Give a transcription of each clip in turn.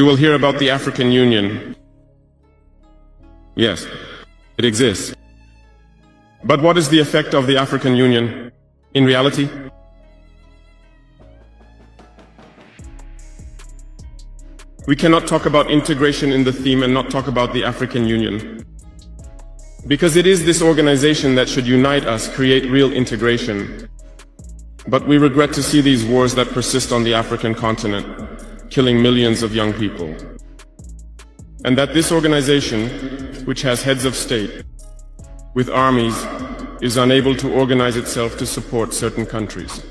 You will hear about the African Union. Yes, it exists. But what is the effect of the African Union in reality? We cannot talk about integration in the theme and not talk about the African Union. Because it is this organization that should unite us, create real integration. But we regret to see these wars that persist on the African continent, killing millions of young people. And that this organization, which has heads of state, with armies, is unable to organize itself to support certain countries.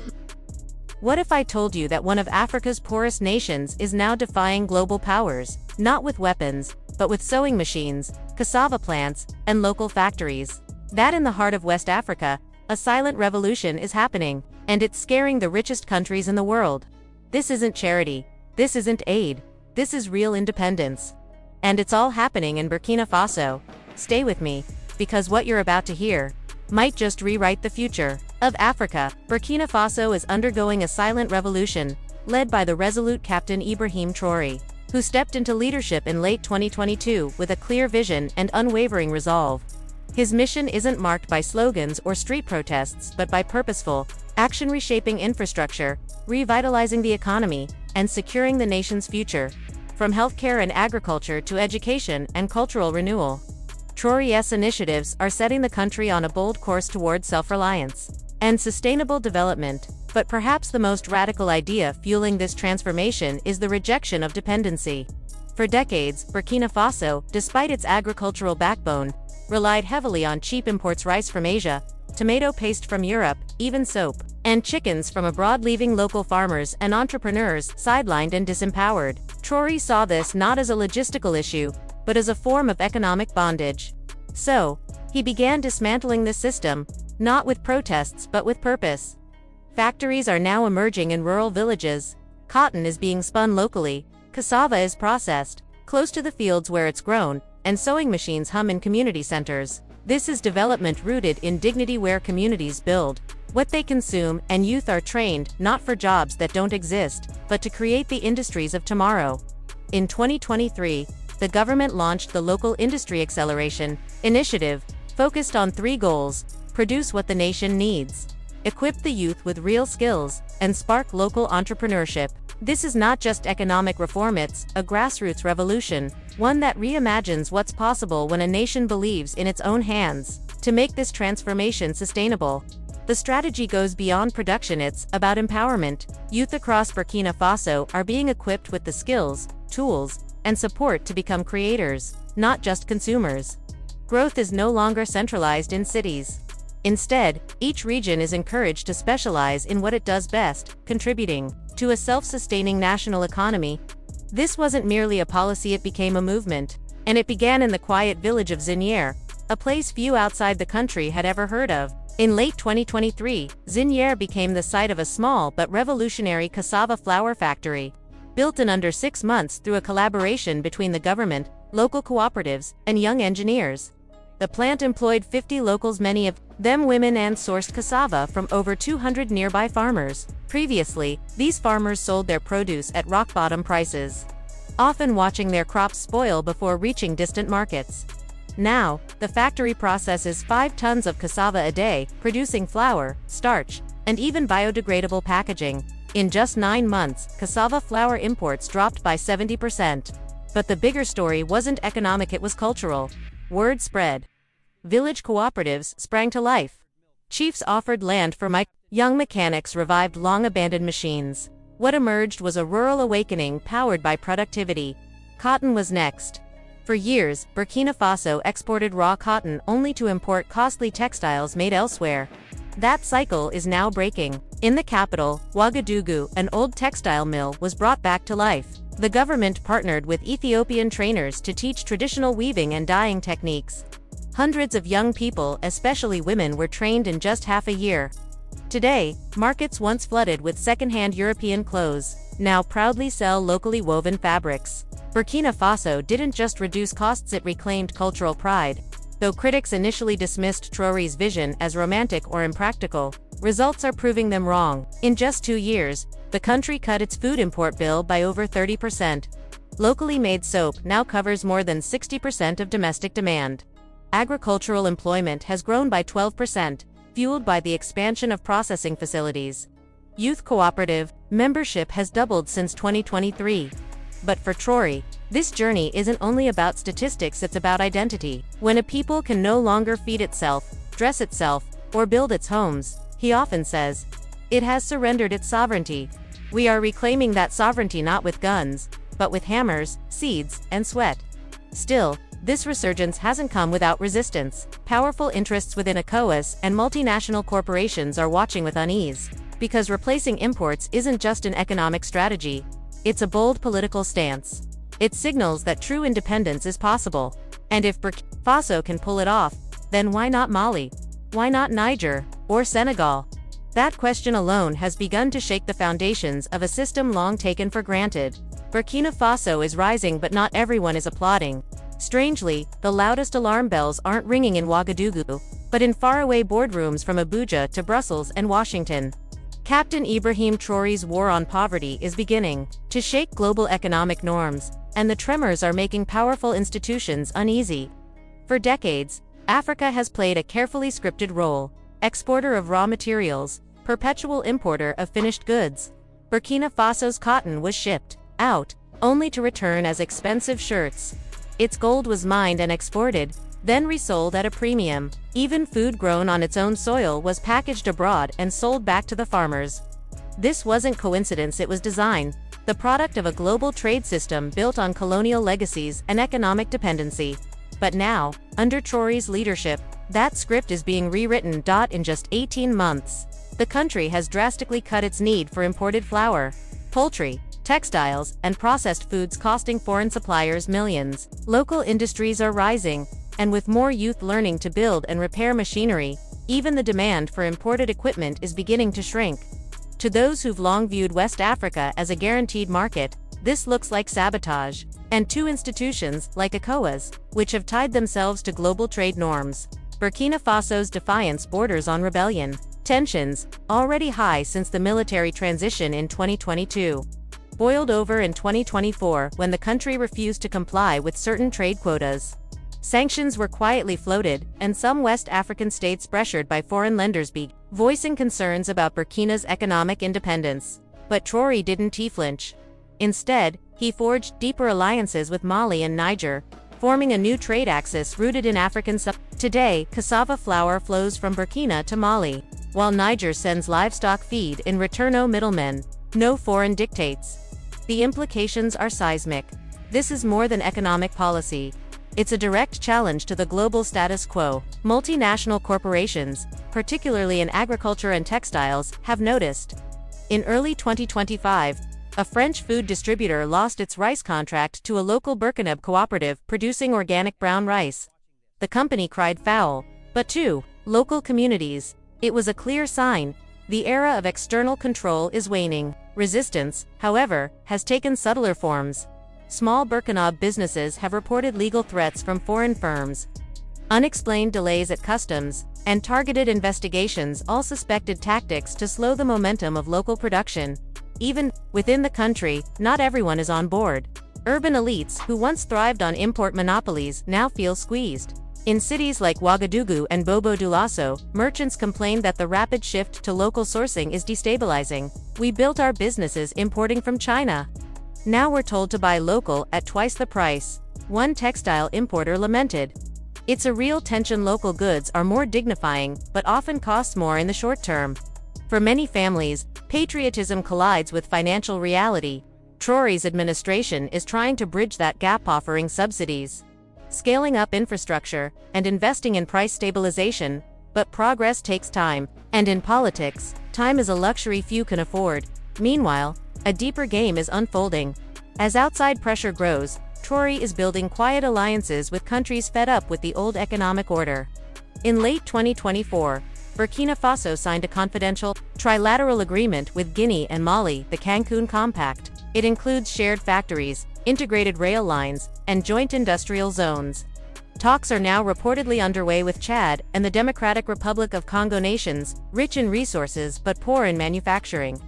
What if I told you that one of Africa's poorest nations is now defying global powers, not with weapons, but with sewing machines, cassava plants, and local factories? That in the heart of West Africa, a silent revolution is happening, and it's scaring the richest countries in the world. This isn't charity, this isn't aid, this is real independence. And it's all happening in Burkina Faso. Stay with me, because what you're about to hear might just rewrite the future of Africa. Burkina Faso is undergoing a silent revolution, led by the resolute Captain Ibrahim Traoré, who stepped into leadership in late 2022 with a clear vision and unwavering resolve. His mission isn't marked by slogans or street protests but by purposeful action, reshaping infrastructure, revitalizing the economy, and securing the nation's future, from healthcare and agriculture to education and cultural renewal. Traoré's initiatives are setting the country on a bold course toward self-reliance and sustainable development, but perhaps the most radical idea fueling this transformation is the rejection of dependency. For decades, Burkina Faso, despite its agricultural backbone, relied heavily on cheap imports: rice from Asia, tomato paste from Europe, even soap and chickens from abroad, leaving local farmers and entrepreneurs sidelined and disempowered. Traoré saw this not as a logistical issue, but as a form of economic bondage. So, he began dismantling this system, not with protests but with purpose. Factories are now emerging in rural villages, cotton is being spun locally, cassava is processed close to the fields where it's grown, and sewing machines hum in community centers. This is development rooted in dignity, where communities build what they consume, and youth are trained not for jobs that don't exist, but to create the industries of tomorrow. In 2023, the government launched the Local Industry Acceleration Initiative, focused on 3 goals: produce what the nation needs, equip the youth with real skills, and spark local entrepreneurship. This is not just economic reform, it's a grassroots revolution, one that reimagines what's possible when a nation believes in its own hands. To make this transformation sustainable, the strategy goes beyond production, it's about empowerment. Youth across Burkina Faso are being equipped with the skills, tools, and support to become creators, not just consumers. Growth is no longer centralized in cities. Instead, each region is encouraged to specialize in what it does best, contributing to a self-sustaining national economy. This wasn't merely a policy, it became a movement. And it began in the quiet village of Zinière, a place few outside the country had ever heard of. In late 2023, Zinière became the site of a small but revolutionary cassava flour factory, built in under 6 months through a collaboration between the government, local cooperatives, and young engineers. The plant employed 50 locals, many of them women, and sourced cassava from over 200 nearby farmers. Previously, these farmers sold their produce at rock-bottom prices, often watching their crops spoil before reaching distant markets. Now, the factory processes 5 tons of cassava a day, producing flour, starch, and even biodegradable packaging. In just 9 months, cassava flour imports dropped by 70%. But the bigger story wasn't economic, it was cultural. Word spread. Village cooperatives sprang to life. Chiefs offered land for young mechanics revived long-abandoned machines. What emerged was a rural awakening powered by productivity. Cotton was next. For years, Burkina Faso exported raw cotton only to import costly textiles made elsewhere. That cycle is now breaking. In the capital, Ouagadougou, an old textile mill was brought back to life. The government partnered with Ethiopian trainers to teach traditional weaving and dyeing techniques. Hundreds of young people, especially women, were trained in just half a year. Today, markets once flooded with second-hand European clothes now proudly sell locally woven fabrics. Burkina Faso didn't just reduce costs, it reclaimed cultural pride. Though critics initially dismissed Traoré's vision as romantic or impractical, results are proving them wrong. In just 2 years, the country cut its food import bill by over 30%. Locally made soap now covers more than 60% of domestic demand. Agricultural employment has grown by 12%, fueled by the expansion of processing facilities. Youth cooperative membership has doubled since 2023. But for Traoré, this journey isn't only about statistics, it's about identity. When a people can no longer feed itself, dress itself, or build its homes, he often says, it has surrendered its sovereignty. We are reclaiming that sovereignty not with guns, but with hammers, seeds, and sweat. Still, this resurgence hasn't come without resistance. Powerful interests within ECOWAS and multinational corporations are watching with unease. Because replacing imports isn't just an economic strategy, it's a bold political stance. It signals that true independence is possible. And if Burkina Faso can pull it off, then why not Mali? Why not Niger, or Senegal? That question alone has begun to shake the foundations of a system long taken for granted. Burkina Faso is rising, but not everyone is applauding. Strangely, the loudest alarm bells aren't ringing in Ouagadougou, but in faraway boardrooms from Abuja to Brussels and Washington. Captain Ibrahim Traoré's war on poverty is beginning to shake global economic norms, and the tremors are making powerful institutions uneasy. For decades, Africa has played a carefully scripted role: exporter of raw materials, perpetual importer of finished goods. Burkina Faso's cotton was shipped out, only to return as expensive shirts. Its gold was mined and exported, then resold at a premium. Even food grown on its own soil was packaged abroad and sold back to the farmers. This wasn't coincidence, it was design, the product of a global trade system built on colonial legacies and economic dependency. But now, under Traoré's leadership, that script is being rewritten. In just 18 months, the country has drastically cut its need for imported flour, poultry, textiles, and processed foods, costing foreign suppliers millions. Local industries are rising, and with more youth learning to build and repair machinery, even the demand for imported equipment is beginning to shrink. To those who've long viewed West Africa as a guaranteed market, this looks like sabotage. And to institutions like ECOWAS, which have tied themselves to global trade norms, Burkina Faso's defiance borders on rebellion. Tensions, already high since the military transition in 2022, boiled over in 2024 when the country refused to comply with certain trade quotas. Sanctions were quietly floated, and some West African states, pressured by foreign lenders, began voicing concerns about Burkina's economic independence. But Traoré didn't flinch. Instead, he forged deeper alliances with Mali and Niger, forming a new trade axis rooted in African Today, cassava flour flows from Burkina to Mali, while Niger sends livestock feed in return. No middlemen, no foreign dictates. The implications are seismic. This is more than economic policy. It's a direct challenge to the global status quo. Multinational corporations, particularly in agriculture and textiles, have noticed. In early 2025, a French food distributor lost its rice contract to a local Burkina cooperative producing organic brown rice. The company cried foul, but to local communities, it was a clear sign. The era of external control is waning. Resistance, however, has taken subtler forms. Small Burkina businesses have reported legal threats from foreign firms, unexplained delays at customs, and targeted investigations, all suspected tactics to slow the momentum of local production. Even within the country, not everyone is on board. Urban elites who once thrived on import monopolies now feel squeezed. In cities like Ouagadougou and Bobo Dioulasso, merchants complain that the rapid shift to local sourcing is destabilizing. We built our businesses importing from China. Now we're told to buy local at twice the price, one textile importer lamented. It's a real tension. Local goods are more dignifying, but often cost more in the short term. For many families, patriotism collides with financial reality. Traoré's administration is trying to bridge that gap, offering subsidies, scaling up infrastructure, and investing in price stabilization, but progress takes time, and in politics, time is a luxury few can afford. Meanwhile, a deeper game is unfolding. As outside pressure grows, Traoré is building quiet alliances with countries fed up with the old economic order. In late 2024, Burkina Faso signed a confidential, trilateral agreement with Guinea and Mali, the Cancun Compact. It includes shared factories, integrated rail lines, and joint industrial zones. Talks are now reportedly underway with Chad and the Democratic Republic of Congo, nations rich in resources but poor in manufacturing.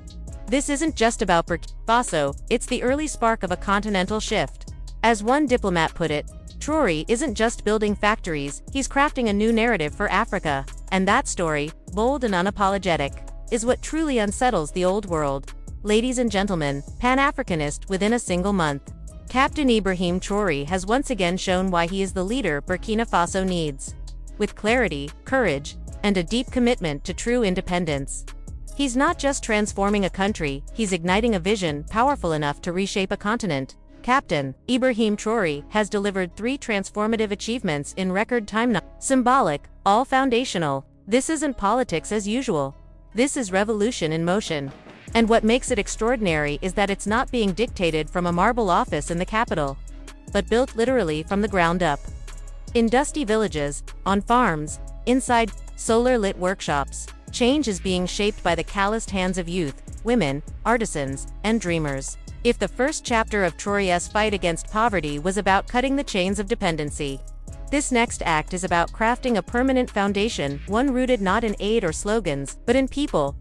This isn't just about Burkina Faso, it's the early spark of a continental shift. As one diplomat put it, Traoré isn't just building factories, he's crafting a new narrative for Africa. And that story, bold and unapologetic, is what truly unsettles the old world. Ladies and gentlemen, Pan-Africanist within a single month. Captain Ibrahim Traoré has once again shown why he is the leader Burkina Faso needs. With clarity, courage, and a deep commitment to true independence. He's not just transforming a country, he's igniting a vision powerful enough to reshape a continent. Captain Ibrahim Traoré has delivered 3 transformative achievements in record time. Symbolic, all foundational. This isn't politics as usual. This is revolution in motion. And what makes it extraordinary is that it's not being dictated from a marble office in the capital, but built literally from the ground up. In dusty villages, on farms, inside solar-lit workshops, change is being shaped by the calloused hands of youth, women, artisans, and dreamers. If the first chapter of Traoré's fight against poverty was about cutting the chains of dependency, this next act is about crafting a permanent foundation, one rooted not in aid or slogans, but in people.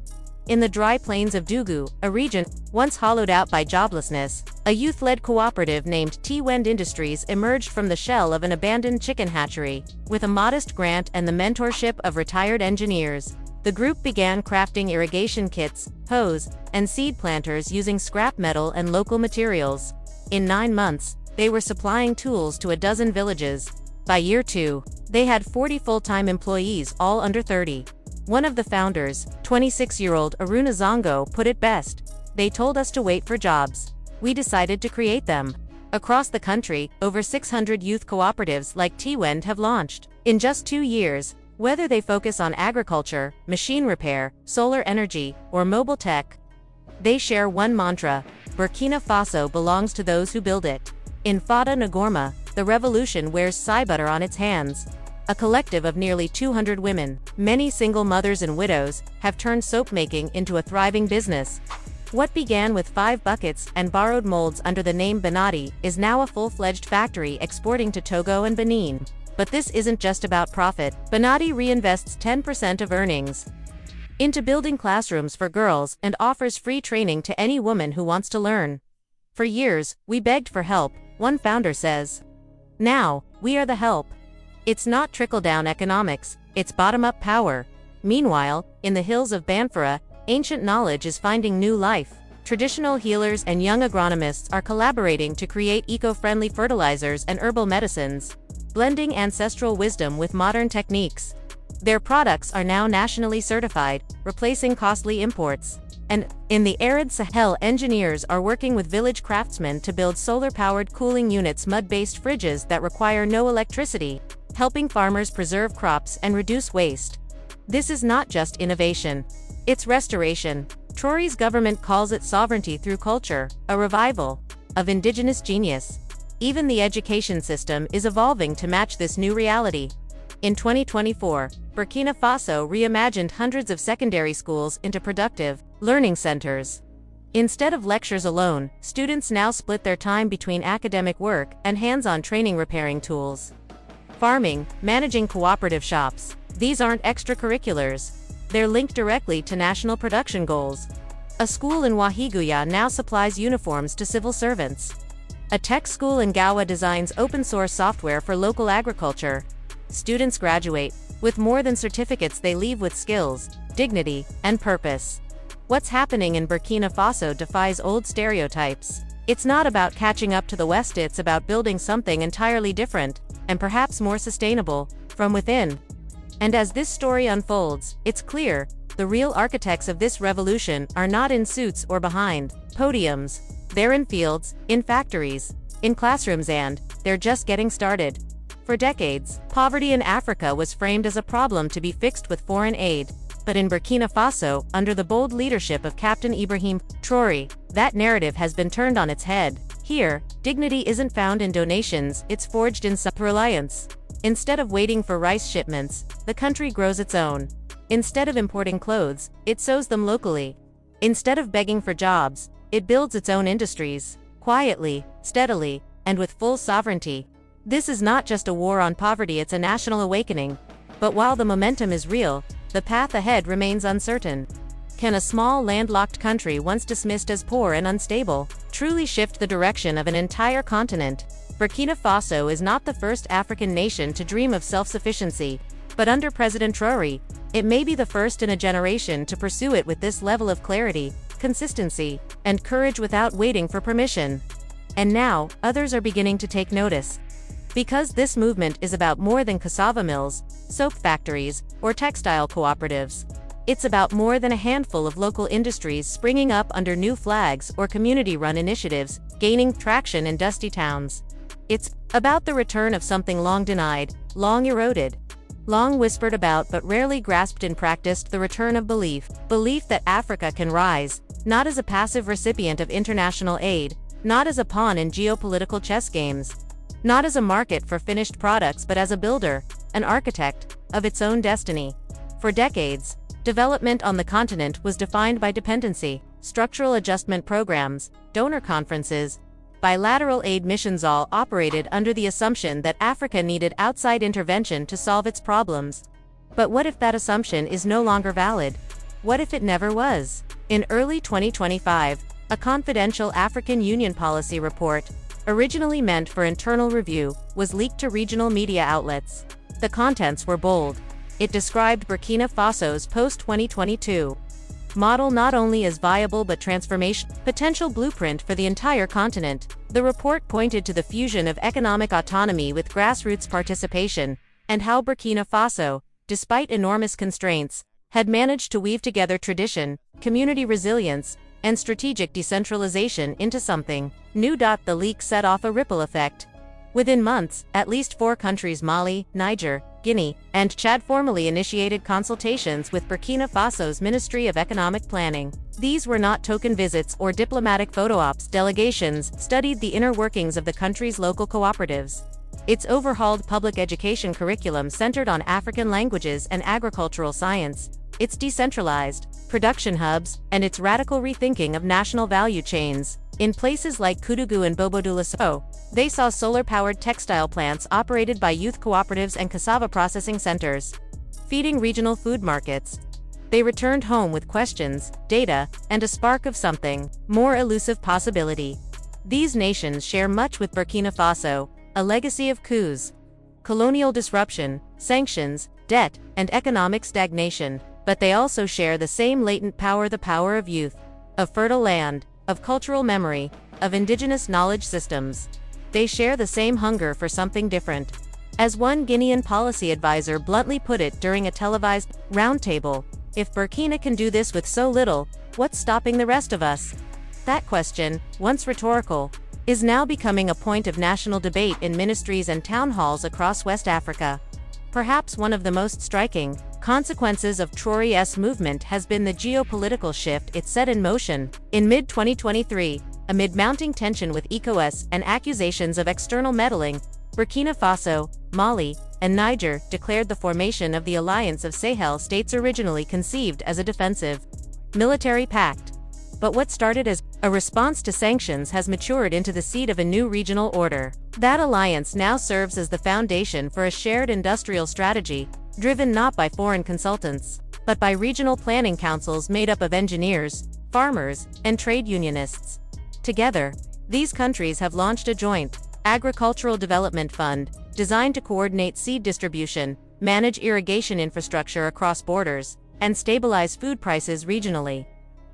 In the dry plains of Dougou, a region once hollowed out by joblessness, a youth-led cooperative named T-Wend Industries emerged from the shell of an abandoned chicken hatchery. With a modest grant and the mentorship of retired engineers, the group began crafting irrigation kits, hose, and seed planters using scrap metal and local materials. In 9 months, they were supplying tools to a dozen villages. By year 2, they had 40 full-time employees, all under 30. One of the founders, 26-year-old Aruna Zongo, put it best. They told us to wait for jobs. We decided to create them. Across the country, over 600 youth cooperatives like T-Wend have launched. In just 2 years, whether they focus on agriculture, machine repair, solar energy, or mobile tech, they share one mantra: Burkina Faso belongs to those who build it. In Fata Ngorma, the revolution wears Cybutter on its hands. A collective of nearly 200 women, many single mothers and widows, have turned soap making into a thriving business. What began with 5 buckets and borrowed molds under the name Benati is now a full-fledged factory exporting to Togo and Benin. But this isn't just about profit. Benati reinvests 10% of earnings into building classrooms for girls and offers free training to any woman who wants to learn. For years, we begged for help, one founder says. Now, we are the help. It's not trickle-down economics, it's bottom-up power. Meanwhile, in the hills of Banfara, ancient knowledge is finding new life. Traditional healers and young agronomists are collaborating to create eco-friendly fertilizers and herbal medicines, blending ancestral wisdom with modern techniques. Their products are now nationally certified, replacing costly imports. And, in the arid Sahel, engineers are working with village craftsmen to build solar-powered cooling units, mud-based fridges that require no electricity, helping farmers preserve crops and reduce waste. This is not just innovation. It's restoration. Traoré's government calls it sovereignty through culture, a revival of indigenous genius. Even the education system is evolving to match this new reality. In 2024, Burkina Faso reimagined hundreds of secondary schools into productive learning centers. Instead of lectures alone, students now split their time between academic work and hands-on training, repairing tools, farming, managing cooperative shops. These aren't extracurriculars. They're linked directly to national production goals. A school in Wahiguya now supplies uniforms to civil servants. A tech school in Gawa designs open-source software for local agriculture. Students graduate. With more than certificates, they leave with skills, dignity, and purpose. What's happening in Burkina Faso defies old stereotypes. It's not about catching up to the West, it's about building something entirely different, and perhaps more sustainable, from within. And as this story unfolds, it's clear, the real architects of this revolution are not in suits or behind podiums. They're in fields, in factories, in classrooms, and they're just getting started. For decades, poverty in Africa was framed as a problem to be fixed with foreign aid. But in Burkina Faso, under the bold leadership of Captain Ibrahim Traoré, that narrative has been turned on its head. Here, dignity isn't found in donations, it's forged in self-reliance. Instead of waiting for rice shipments, the country grows its own. Instead of importing clothes, it sews them locally. Instead of begging for jobs, it builds its own industries, quietly, steadily, and with full sovereignty. This is not just a war on poverty, it's a national awakening. But while the momentum is real, the path ahead remains uncertain. Can a small landlocked country once dismissed as poor and unstable truly shift the direction of an entire continent? Burkina Faso is not the first African nation to dream of self-sufficiency, but under President Traoré, it may be the first in a generation to pursue it with this level of clarity, consistency, and courage without waiting for permission. And now, others are beginning to take notice. Because this movement is about more than cassava mills, soap factories, or textile cooperatives. It's about more than a handful of local industries springing up under new flags or community-run initiatives, gaining traction in dusty towns. It's about the return of something long denied, long eroded, long whispered about but rarely grasped in practice, the return of belief. Belief that Africa can rise, not as a passive recipient of international aid, not as a pawn in geopolitical chess games, not as a market for finished products but as a builder, an architect, of its own destiny. For decades, development on the continent was defined by dependency, structural adjustment programs, donor conferences, bilateral aid missions, all operated under the assumption that Africa needed outside intervention to solve its problems. But what if that assumption is no longer valid? What if it never was? In early 2025, a confidential African Union policy report, originally meant for internal review, was leaked to regional media outlets. The contents were bold. It described Burkina Faso's post-2022 model not only as viable but transformation potential blueprint for the entire continent. The report pointed to the fusion of economic autonomy with grassroots participation, and how Burkina Faso, despite enormous constraints, had managed to weave together tradition, community resilience, and strategic decentralization into something new. The leak set off a ripple effect. Within months, at least 4 countries, Mali, Niger, Guinea, and Chad, formally initiated consultations with Burkina Faso's Ministry of Economic Planning. These were not token visits or diplomatic photo ops. Delegations studied the inner workings of the country's local cooperatives. Its overhauled public education curriculum centered on African languages and agricultural science, its decentralized production hubs, and its radical rethinking of national value chains. In places like Koudougou and Bobo-Dioulasso, they saw solar-powered textile plants operated by youth cooperatives and cassava processing centers, feeding regional food markets. They returned home with questions, data, and a spark of something more elusive: possibility. These nations share much with Burkina Faso: a legacy of coups, colonial disruption, sanctions, debt, and economic stagnation. But they also share the same latent power: the power of youth, of fertile land, of cultural memory, of indigenous knowledge systems. They share the same hunger for something different. As one Guinean policy advisor bluntly put it during a televised roundtable, if Burkina can do this with so little, what's stopping the rest of us? That question, once rhetorical, is now becoming a point of national debate in ministries and town halls across West Africa. Perhaps one of the most striking consequences of Traoré's movement has been the geopolitical shift it set in motion. In mid-2023, amid mounting tension with ECOWAS and accusations of external meddling, Burkina Faso, Mali, and Niger declared the formation of the Alliance of Sahel States, originally conceived as a defensive military pact. But what started as a response to sanctions has matured into the seed of a new regional order. That alliance now serves as the foundation for a shared industrial strategy, driven not by foreign consultants, but by regional planning councils made up of engineers, farmers, and trade unionists. Together, these countries have launched a joint agricultural development fund designed to coordinate seed distribution, manage irrigation infrastructure across borders, and stabilize food prices regionally.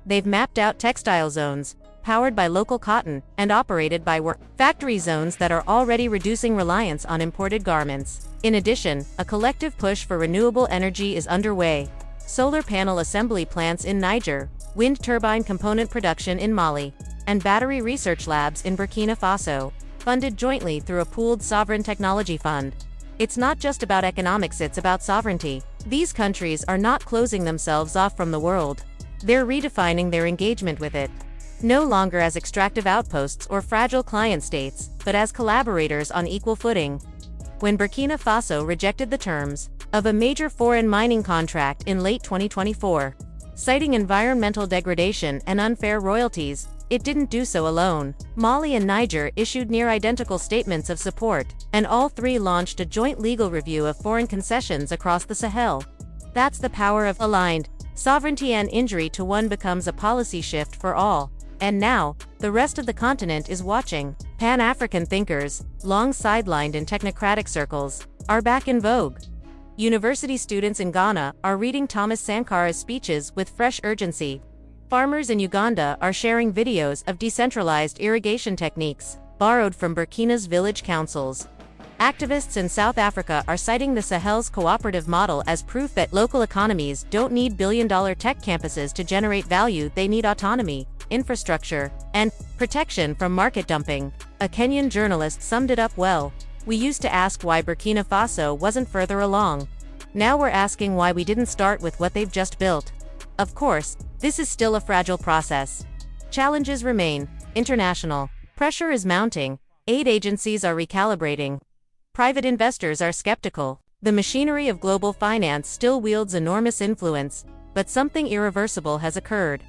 They've mapped out textile zones, powered by local cotton, and operated by factory zones that are already reducing reliance on imported garments. In addition, a collective push for renewable energy is underway. Solar panel assembly plants in Niger, wind turbine component production in Mali, and battery research labs in Burkina Faso, funded jointly through a pooled sovereign technology fund. It's not just about economics, it's about sovereignty. These countries are not closing themselves off from the world. They're redefining their engagement with it. No longer as extractive outposts or fragile client states, but as collaborators on equal footing. When Burkina Faso rejected the terms of a major foreign mining contract in late 2024, citing environmental degradation and unfair royalties, it didn't do so alone. Mali and Niger issued near-identical statements of support, and all three launched a joint legal review of foreign concessions across the Sahel. That's the power of aligned Sovereignty and injury to one becomes a policy shift for all. And now, the rest of the continent is watching. Pan-African thinkers, long sidelined in technocratic circles, are back in vogue. University students in Ghana are reading Thomas Sankara's speeches with fresh urgency. Farmers in Uganda are sharing videos of decentralized irrigation techniques, borrowed from Burkina's village councils. Activists in South Africa are citing the Sahel's cooperative model as proof that local economies don't need billion-dollar tech campuses to generate value. They need autonomy, infrastructure, and protection from market dumping. A Kenyan journalist summed it up well. We used to ask why Burkina Faso wasn't further along. Now we're asking why we didn't start with what they've just built. Of course, this is still a fragile process. Challenges remain. International pressure is mounting. Aid agencies are recalibrating. Private investors are skeptical. The machinery of global finance still wields enormous influence, but something irreversible has occurred.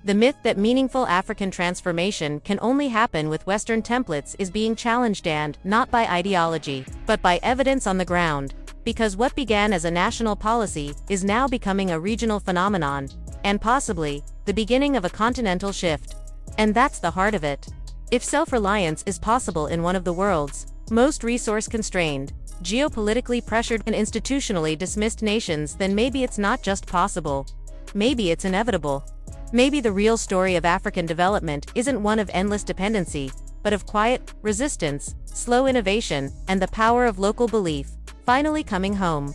The myth that meaningful African transformation can only happen with Western templates is being challenged, and not by ideology, but by evidence on the ground. Because what began as a national policy is now becoming a regional phenomenon, and possibly the beginning of a continental shift. And that's the heart of it. If self-reliance is possible in one of the world's most resource-constrained, geopolitically pressured and institutionally dismissed nations, then maybe it's not just possible. Maybe it's inevitable. Maybe the real story of African development isn't one of endless dependency, but of quiet resistance, slow innovation, and the power of local belief finally coming home.